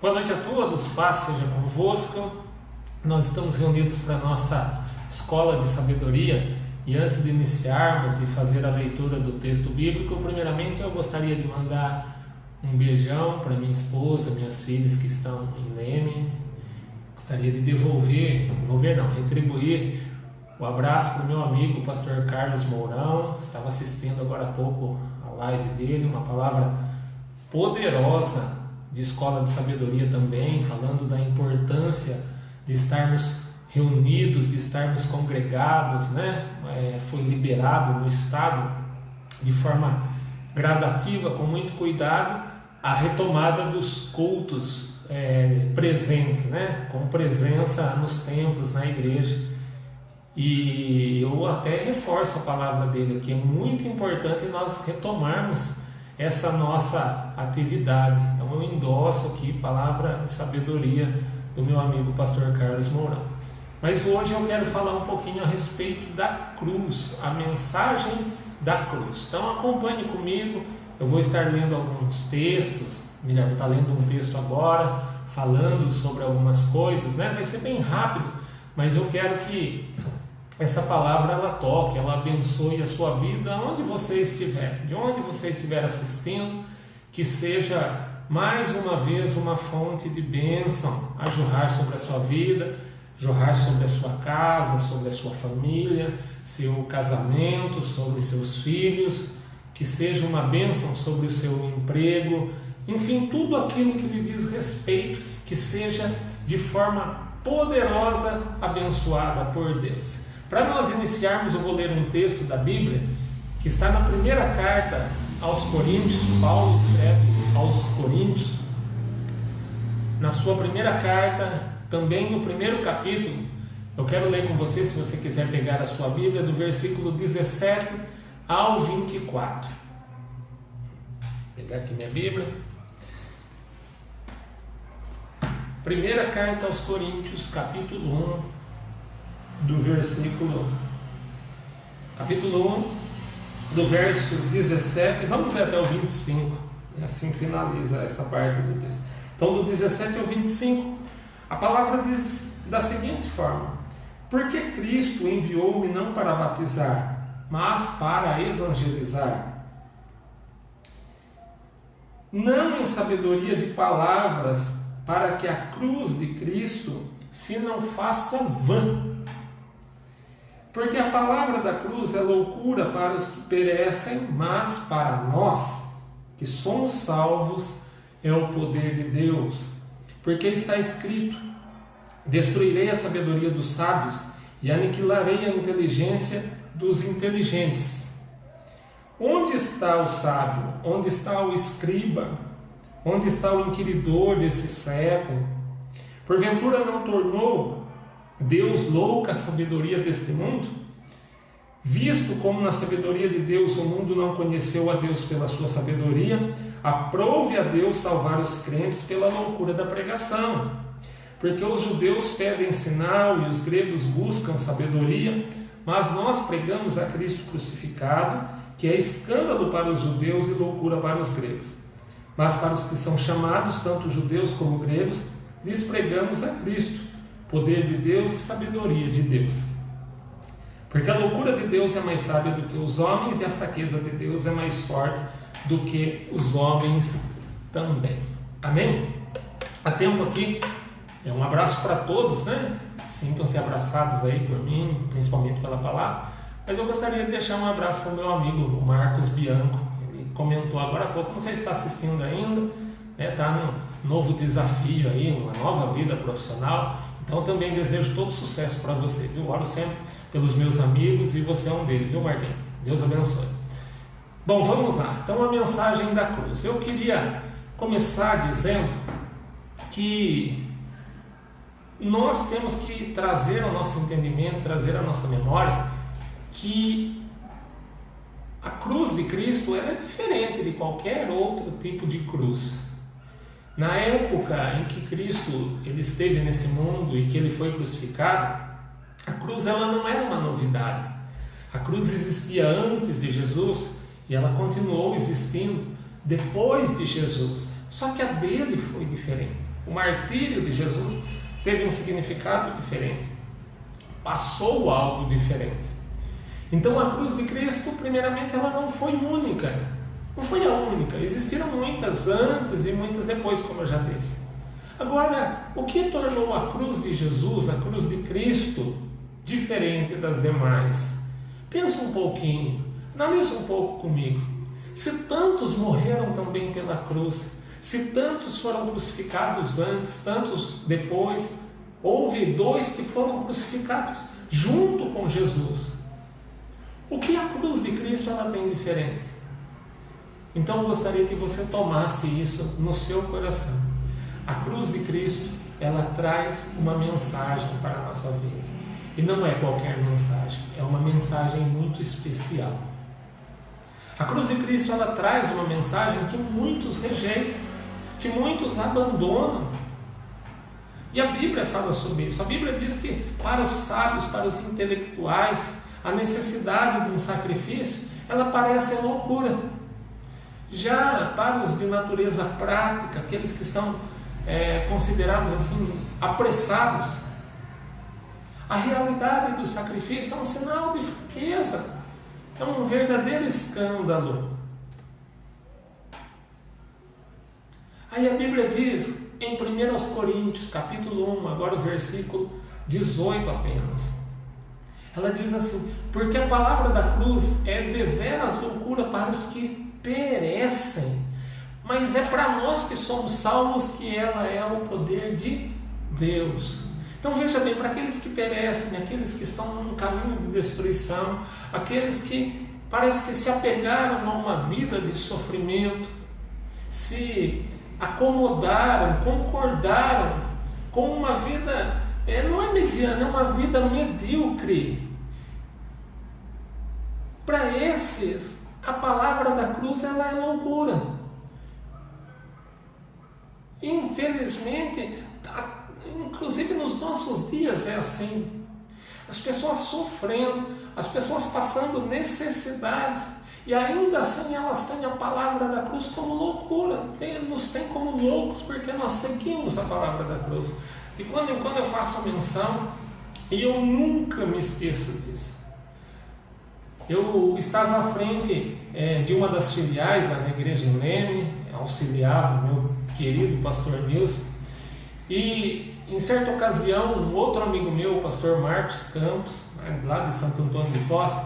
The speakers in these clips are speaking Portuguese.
Boa noite a todos, paz seja convosco. Nós estamos reunidos para a nossa escola de sabedoria e antes de iniciarmos, de fazer a leitura do texto bíblico, primeiramente eu gostaria de mandar um beijão para minha esposa, minhas filhas que estão em Leme. Gostaria de retribuir o abraço para o meu amigo, o pastor Carlos Mourão. Estava assistindo agora há pouco a live dele, uma palavra poderosa de escola de sabedoria também, falando da importância de estarmos reunidos, de estarmos congregados, né? Foi liberado no estado de forma gradativa, com muito cuidado, a retomada dos cultos presentes, né? Com presença nos templos, na igreja. E eu até reforço a palavra dele aqui, é muito importante nós retomarmos essa nossa atividade. Então eu endosso aqui palavra de sabedoria do meu amigo pastor Carlos Mourão. Mas hoje eu quero falar um pouquinho a respeito da cruz, a mensagem da cruz. Então acompanhe comigo, eu vou estar lendo alguns textos, vou estar lendo um texto agora, falando sobre algumas coisas, né? Vai ser bem rápido, mas eu quero que essa palavra ela toque, ela abençoe a sua vida, onde você estiver, de onde você estiver assistindo, que seja mais uma vez uma fonte de bênção a jorrar sobre a sua vida, jorrar sobre a sua casa, sobre a sua família, seu casamento, sobre seus filhos, que seja uma bênção sobre o seu emprego, enfim, tudo aquilo que lhe diz respeito, que seja de forma poderosa abençoada por Deus. Para nós iniciarmos, eu vou ler um texto da Bíblia que está na primeira carta aos Coríntios. Paulo escreve aos Coríntios, na sua primeira carta, também no primeiro capítulo. Eu quero ler com você, se você quiser pegar a sua Bíblia, do versículo 17 ao 24. Vou pegar aqui minha Bíblia. Primeira carta aos Coríntios, capítulo 1. Do capítulo 1, do verso 17, vamos ler até o 25, e assim finaliza essa parte do texto. Então, do 17 ao 25, a palavra diz da seguinte forma: porque Cristo enviou-me não para batizar, mas para evangelizar, não em sabedoria de palavras, para que a cruz de Cristo se não faça vã. Porque a palavra da cruz é loucura para os que perecem, mas para nós, que somos salvos, é o poder de Deus. Porque está escrito: destruirei a sabedoria dos sábios e aniquilarei a inteligência dos inteligentes. Onde está o sábio? Onde está o escriba? Onde está o inquiridor desse século? Porventura não tornou Deus louca a sabedoria deste mundo? Visto como na sabedoria de Deus o mundo não conheceu a Deus pela sua sabedoria, aprove a Deus salvar os crentes pela loucura da pregação. Porque os judeus pedem sinal e os gregos buscam sabedoria, mas nós pregamos a Cristo crucificado, que é escândalo para os judeus e loucura para os gregos. Mas para os que são chamados, tanto judeus como gregos, lhes pregamos a Cristo, poder de Deus e sabedoria de Deus. Porque a loucura de Deus é mais sábia do que os homens e a fraqueza de Deus é mais forte do que os homens também. Amém? Há tempo aqui, um abraço para todos, né? Sintam-se abraçados aí por mim, principalmente pela palavra. Mas eu gostaria de deixar um abraço para o meu amigo, o Marcos Bianco. Ele comentou agora há pouco, não sei se está assistindo ainda, está num novo desafio aí, uma nova vida profissional. Então também desejo todo sucesso para você, viu? Oro sempre pelos meus amigos e você é um deles, viu, Marquinhos? Deus abençoe. Bom, vamos lá. Então, a mensagem da cruz. Eu queria começar dizendo que nós temos que trazer ao nosso entendimento, trazer à nossa memória, que a cruz de Cristo ela é diferente de qualquer outro tipo de cruz. Na época em que Cristo ele esteve nesse mundo e que ele foi crucificado, a cruz ela não era uma novidade. A cruz existia antes de Jesus e ela continuou existindo depois de Jesus. Só que a dele foi diferente. O martírio de Jesus teve um significado diferente. Passou algo diferente. Então a cruz de Cristo, primeiramente, ela não foi única. Não foi a única. Existiram muitas antes e muitas depois, como eu já disse. Agora, o que tornou a cruz de Jesus, a cruz de Cristo, diferente das demais? Pensa um pouquinho, analisa um pouco comigo. Se tantos morreram também pela cruz, se tantos foram crucificados antes, tantos depois, houve dois que foram crucificados junto com Jesus. O que a cruz de Cristo ela tem diferente? Então eu gostaria que você tomasse isso no seu coração. A cruz de Cristo, ela traz uma mensagem para a nossa vida. E não é qualquer mensagem, é uma mensagem muito especial. A cruz de Cristo, ela traz uma mensagem que muitos rejeitam, que muitos abandonam. E a Bíblia fala sobre isso. A Bíblia diz que para os sábios, para os intelectuais, a necessidade de um sacrifício, ela parece loucura. Já para os de natureza prática, aqueles que são considerados assim, apressados, a realidade do sacrifício é um sinal de fraqueza, é um verdadeiro escândalo. Aí a Bíblia diz, em 1 Coríntios, capítulo 1, agora o versículo 18 apenas, ela diz assim: porque a palavra da cruz é deveras loucura para os que perecem, mas é para nós que somos salvos que ela é o poder de Deus. Então veja bem, para aqueles que perecem, aqueles que estão num caminho de destruição, aqueles que parece que se apegaram a uma vida de sofrimento, se acomodaram, concordaram com uma vida, não é mediana, é uma vida medíocre. Para esses, a palavra da cruz ela é loucura. Infelizmente, inclusive nos nossos dias é assim. As pessoas sofrendo, as pessoas passando necessidades, e ainda assim elas têm a palavra da cruz como loucura, nos têm como loucos, porque nós seguimos a palavra da cruz. De quando em quando eu faço menção, e eu nunca me esqueço disso. Eu estava à frente de uma das filiais lá na igreja em Leme, auxiliava o meu querido pastor Nilson, e em certa ocasião, um outro amigo meu, o pastor Marcos Campos, lá de Santo Antônio de Posse,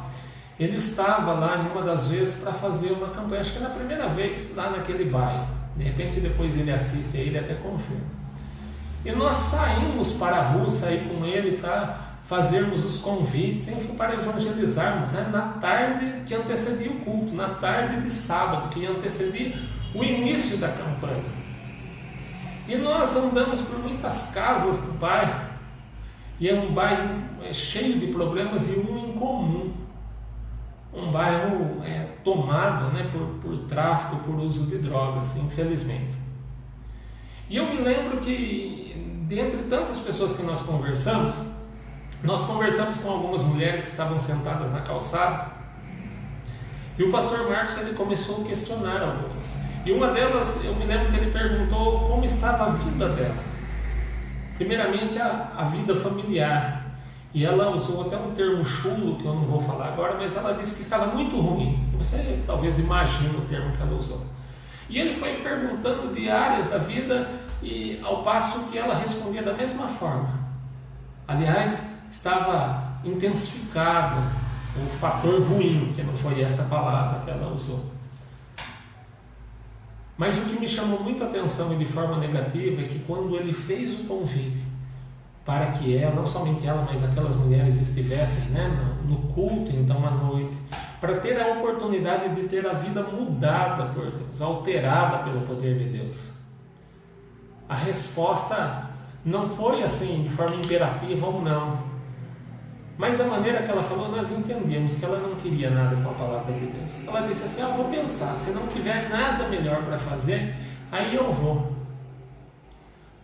ele estava lá em uma das vezes para fazer uma campanha, acho que era a primeira vez lá naquele bairro. De repente depois ele assiste aí, ele até confirma. E nós saímos para a rua, saí com ele para fazermos os convites, enfim, para evangelizarmos, né? Na tarde que antecedia o culto, na tarde de sábado, que antecedia o início da campanha. E nós andamos por muitas casas do bairro, e é um bairro cheio de problemas e um incomum. Um bairro tomado, né, por tráfico, por uso de drogas, infelizmente. E eu me lembro que, dentre tantas pessoas que nós conversamos com algumas mulheres que estavam sentadas na calçada, e o pastor Marcos ele começou a questionar algumas. E uma delas, eu me lembro que ele perguntou como estava a vida dela. Primeiramente, a vida familiar. E ela usou até um termo chulo, que eu não vou falar agora, mas ela disse que estava muito ruim. Você talvez imagine o termo que ela usou. E ele foi perguntando de áreas da vida, e ao passo que ela respondia da mesma forma. Aliás, estava intensificado o fator ruim, que não foi essa palavra que ela usou. Mas o que me chamou muito a atenção e de forma negativa é que quando ele fez o convite para que ela, não somente ela, mas aquelas mulheres estivessem, né, no culto, então à noite, para ter a oportunidade de ter a vida mudada por Deus, alterada pelo poder de Deus. A resposta não foi assim, de forma imperativa ou não. Mas da maneira que ela falou, nós entendemos que ela não queria nada com a palavra de Deus. Ela disse assim, eu vou pensar, se não tiver nada melhor para fazer, aí eu vou.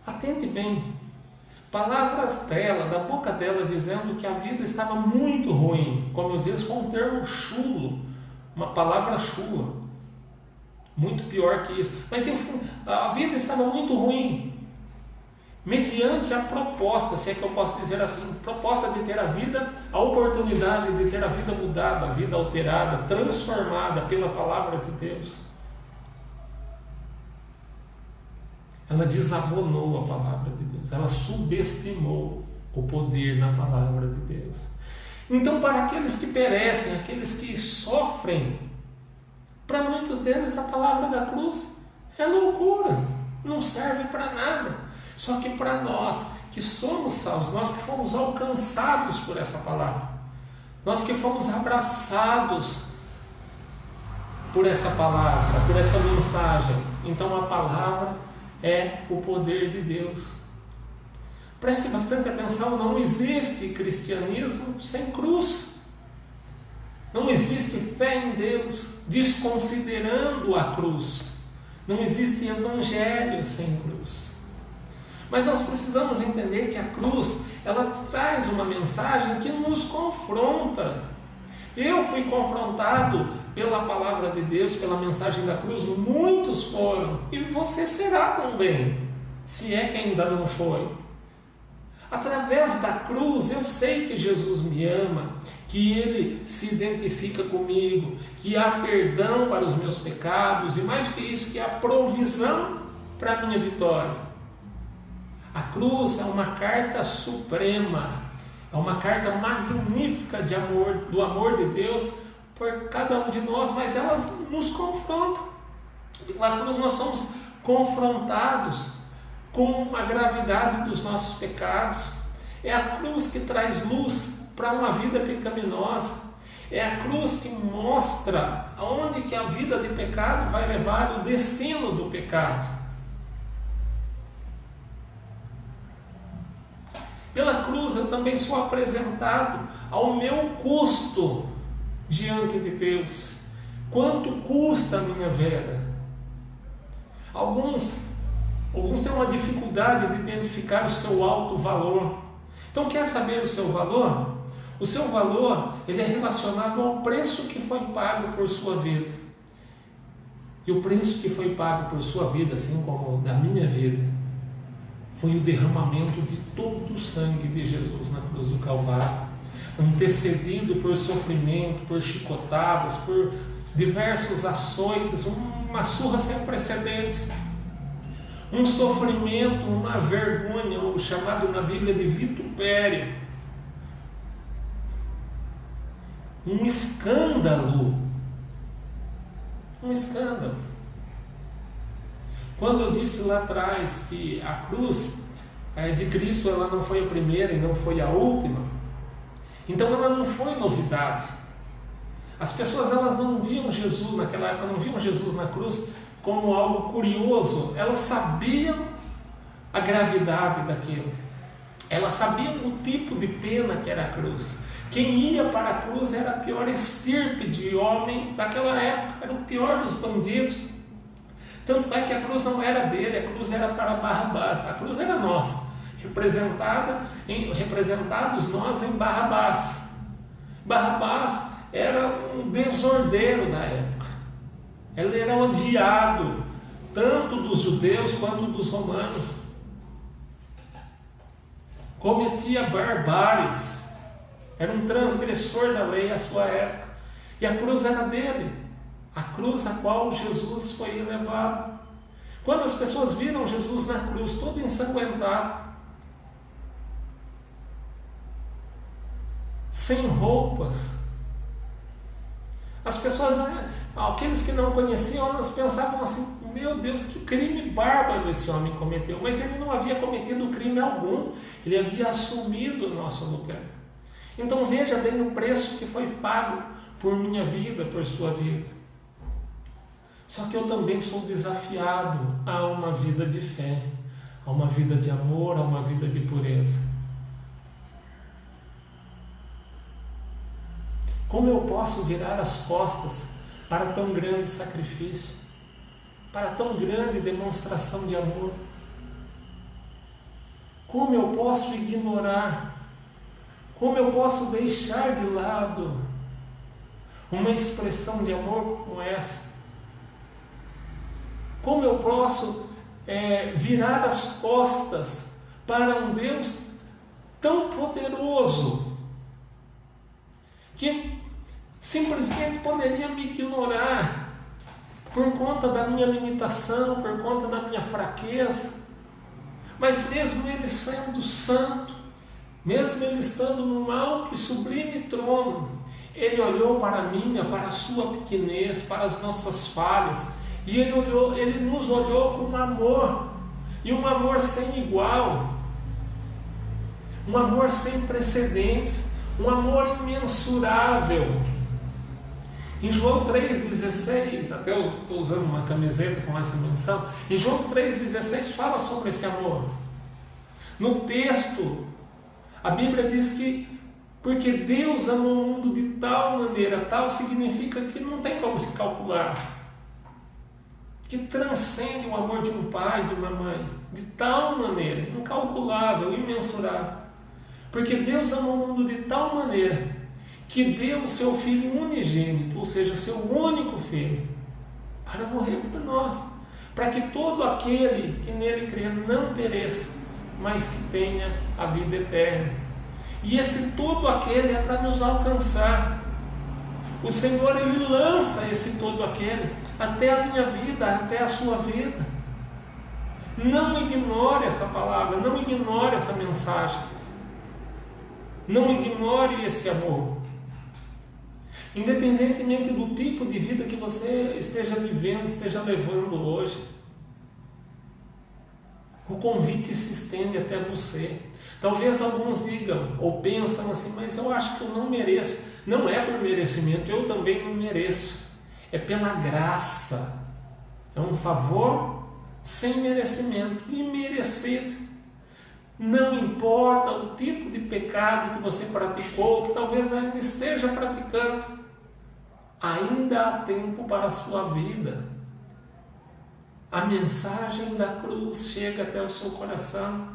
Atente bem. Palavras dela, da boca dela, dizendo que a vida estava muito ruim. Como eu disse, foi um termo chulo, uma palavra chula. Muito pior que isso. Mas enfim, a vida estava muito ruim. Mediante a proposta, se é que eu posso dizer assim, proposta de ter a vida, a oportunidade de ter a vida mudada, a vida alterada, transformada pela palavra de Deus. Ela desabonou a palavra de Deus, ela subestimou o poder na palavra de Deus. Então, para aqueles que perecem, aqueles que sofrem, para muitos deles a palavra da cruz é loucura, não serve para nada. Só que para nós que somos salvos, nós que fomos alcançados por essa palavra, nós que fomos abraçados por essa palavra, por essa mensagem, então a palavra é o poder de Deus. Preste bastante atenção, não existe cristianismo sem cruz. Não existe fé em Deus desconsiderando a cruz. Não existe evangelho sem cruz. Mas nós precisamos entender que a cruz, ela traz uma mensagem que nos confronta. Eu fui confrontado pela palavra de Deus, pela mensagem da cruz, muitos foram, e você será também, se é que ainda não foi. Através da cruz eu sei que Jesus me ama, que Ele se identifica comigo, que há perdão para os meus pecados, e mais do que isso, que há provisão para a minha vitória. A cruz é uma carta suprema, é uma carta magnífica de amor, do amor de Deus por cada um de nós, mas elas nos confrontam. Na cruz nós somos confrontados com a gravidade dos nossos pecados. É a cruz que traz luz para uma vida pecaminosa. É a cruz que mostra aonde que a vida de pecado vai levar, o destino do pecado. Pela cruz eu também sou apresentado ao meu custo diante de Deus. Quanto custa a minha vida? Alguns têm uma dificuldade de identificar o seu alto valor. Então, quer saber o seu valor? O seu valor, ele é relacionado ao preço que foi pago por sua vida. E o preço que foi pago por sua vida, assim como da minha vida, foi o derramamento de todo o sangue de Jesus na cruz do Calvário, antecedido por sofrimento, por chicotadas, por diversos açoites, uma surra sem precedentes, um sofrimento, uma vergonha, o chamado na Bíblia de vitupério, um escândalo. Quando eu disse lá atrás que a cruz de Cristo ela não foi a primeira e não foi a última, Então ela não foi novidade. As pessoas elas não viam Jesus naquela época, não viam Jesus na cruz como algo curioso. Elas sabiam a gravidade daquilo. Elas sabiam o tipo de pena que era a cruz. Quem ia para a cruz era a pior estirpe de homem daquela época, era o pior dos bandidos. Tanto é que a cruz não era dele, a cruz era para Barrabás, a cruz era nossa, representados nós em Barrabás. Barrabás era um desordeiro da época, ele era odiado, tanto dos judeus quanto dos romanos, cometia barbáries, era um transgressor da lei à sua época, e a cruz era dele, a cruz a qual Jesus foi elevado. Quando as pessoas viram Jesus na cruz, todo ensanguentado, sem roupas, as pessoas, aqueles que não conheciam, elas pensavam assim: meu Deus, que crime bárbaro esse homem cometeu. Mas ele não havia cometido crime algum, ele havia assumido o nosso lugar. Então veja bem o preço que foi pago por minha vida, por sua vida. Só que eu também sou desafiado a uma vida de fé, a uma vida de amor, a uma vida de pureza. Como eu posso virar as costas para tão grande sacrifício, para tão grande demonstração de amor? Como eu posso ignorar? Como eu posso deixar de lado uma expressão de amor como essa? Como eu posso virar as costas para um Deus tão poderoso que simplesmente poderia me ignorar por conta da minha limitação, por conta da minha fraqueza? Mas mesmo Ele sendo santo, mesmo Ele estando num alto e sublime trono, Ele olhou para a minha, para a sua pequenez, para as nossas falhas, e Ele nos olhou com um amor, e um amor sem igual, um amor sem precedentes, um amor imensurável. Em João 3,16, até eu estou usando uma camiseta com essa menção, em João 3,16 fala sobre esse amor. No texto, a Bíblia diz que porque Deus amou o mundo de tal maneira, tal significa que não tem como se calcular, que transcende o amor de um pai, de uma mãe, de tal maneira, incalculável, imensurável. Porque Deus amou o mundo de tal maneira que deu o seu Filho unigênito, ou seja, seu único Filho, para morrer por nós, para que todo aquele que nele crê não pereça, mas que tenha a vida eterna. E esse todo aquele é para nos alcançar. O Senhor, Ele lança esse todo aquele até a minha vida, até a sua vida. Não ignore essa palavra, não ignore essa mensagem, não ignore esse amor. Independentemente do tipo de vida que você esteja vivendo, esteja levando hoje, o convite se estende até você. Talvez alguns digam ou pensam assim: mas eu acho que eu não mereço. Não é por merecimento, eu também não mereço. É pela graça. É um favor sem merecimento, imerecido. Não importa o tipo de pecado que você praticou, que talvez ainda esteja praticando, ainda há tempo para a sua vida. A mensagem da cruz chega até o seu coração.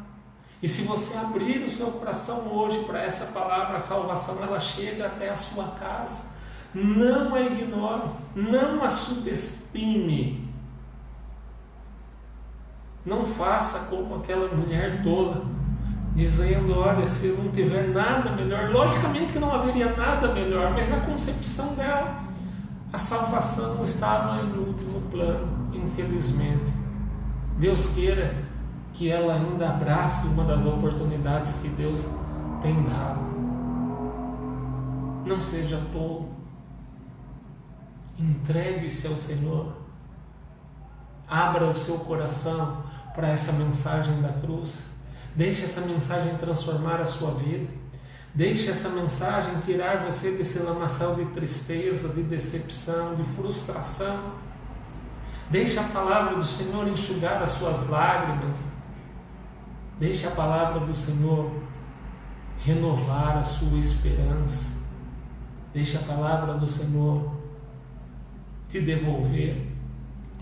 E se você abrir o seu coração hoje para essa palavra, a salvação, ela chega até a sua casa. Não a ignore, não a subestime. Não faça como aquela mulher tola, dizendo: olha, se eu não tiver nada melhor, logicamente que não haveria nada melhor, mas na concepção dela, a salvação estava em último plano, infelizmente. Deus queira que ela ainda abrace uma das oportunidades que Deus tem dado. Não seja tolo. Entregue-se ao Senhor. Abra o seu coração para essa mensagem da cruz. Deixe essa mensagem transformar a sua vida. Deixe essa mensagem tirar você desse lamaçal de tristeza, de decepção, de frustração. Deixe a palavra do Senhor enxugar as suas lágrimas. Deixe a palavra do Senhor renovar a sua esperança. Deixe a palavra do Senhor te devolver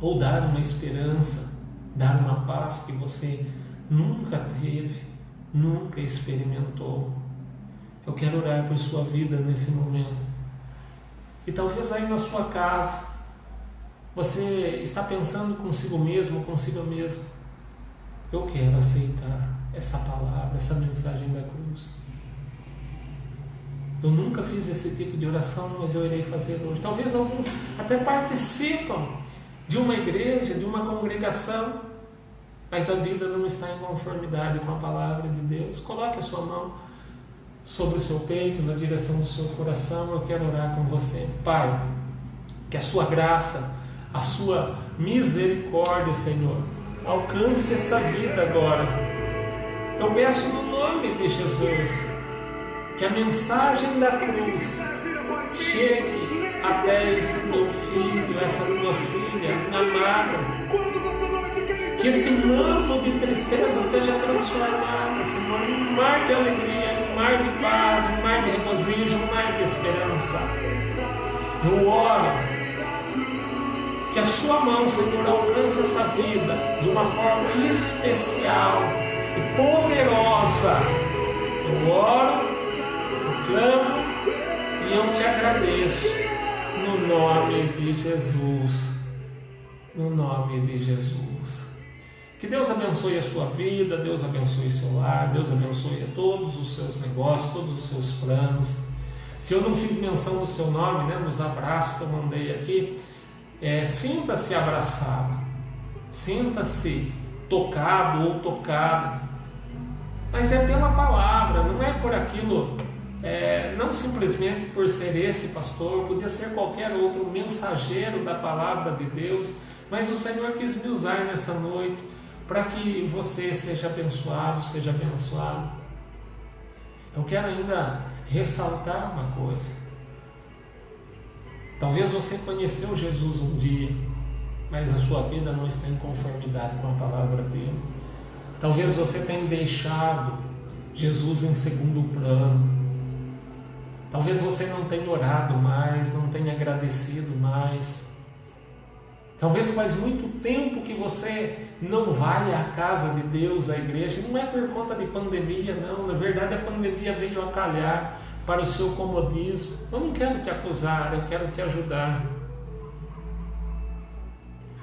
ou dar uma esperança, dar uma paz que você nunca teve, nunca experimentou. Eu quero orar por sua vida nesse momento. E talvez aí na sua casa você está pensando consigo mesmo, consigo mesmo: eu quero aceitar essa palavra, essa mensagem da cruz. Eu nunca fiz esse tipo de oração, mas eu irei fazer hoje. Talvez alguns até participam de uma igreja, de uma congregação, mas a vida não está em conformidade com a palavra de Deus. Coloque a sua mão sobre o seu peito, na direção do seu coração. Eu quero orar com você. Pai, que a sua graça, a sua misericórdia, Senhor, alcance essa vida agora. Eu peço no nome de Jesus que a mensagem da cruz chegue até esse teu filho, essa tua filha amada. Que esse manto de tristeza seja transformado, Senhor, em um mar de alegria, um mar de paz, um mar de regozijo, um mar de esperança. Eu oro que a sua mão, Senhor, alcance essa vida de uma forma especial e poderosa. Eu oro, eu clamo e eu te agradeço no nome de Jesus. No nome de Jesus. Que Deus abençoe a sua vida, Deus abençoe seu lar, Deus abençoe a todos os seus negócios, todos os seus planos. Se eu não fiz menção do seu nome, nos abraços que eu mandei aqui, sinta-se abraçado, sinta-se tocado ou tocado, mas é pela palavra, não é por aquilo, não simplesmente por ser esse pastor, podia ser qualquer outro mensageiro da palavra de Deus, mas o Senhor quis me usar nessa noite para que você seja abençoado, seja abençoado. Eu quero ainda ressaltar uma coisa. Talvez você conheceu Jesus um dia, mas a sua vida não está em conformidade com a palavra dele. Talvez você tenha deixado Jesus em segundo plano. Talvez você não tenha orado mais, não tenha agradecido mais. Talvez faz muito tempo que você não vai à casa de Deus, à igreja. Não é por conta de pandemia, não. Na verdade, a pandemia veio a calhar para o seu comodismo. Eu não quero te acusar, eu quero te ajudar.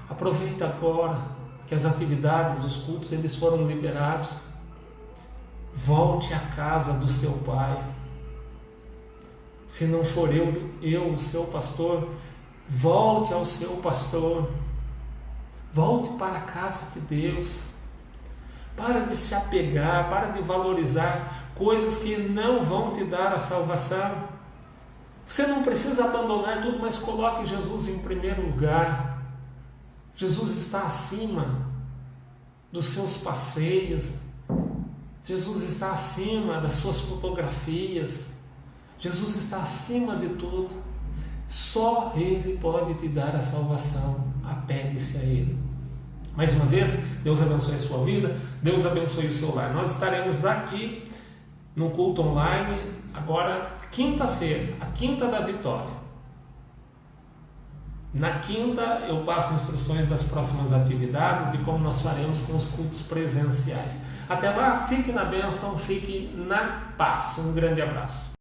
Aproveita agora que as atividades, os cultos, eles foram liberados. Volte à casa do seu pai. Se não for eu, o seu pastor, volte ao seu pastor. Volte para a casa de Deus. Para de se apegar, para de valorizar coisas que não vão te dar a salvação. Você não precisa abandonar tudo, mas coloque Jesus em primeiro lugar. Jesus está acima dos seus passeios. Jesus está acima das suas fotografias. Jesus está acima de tudo. Só Ele pode te dar a salvação. Apegue-se a Ele. Mais uma vez, Deus abençoe a sua vida, Deus abençoe o seu lar. Nós estaremos aqui no culto online, agora quinta-feira, a quinta da vitória. Na quinta eu passo instruções das próximas atividades, de como nós faremos com os cultos presenciais. Até lá, fique na bênção, fique na paz. Um grande abraço.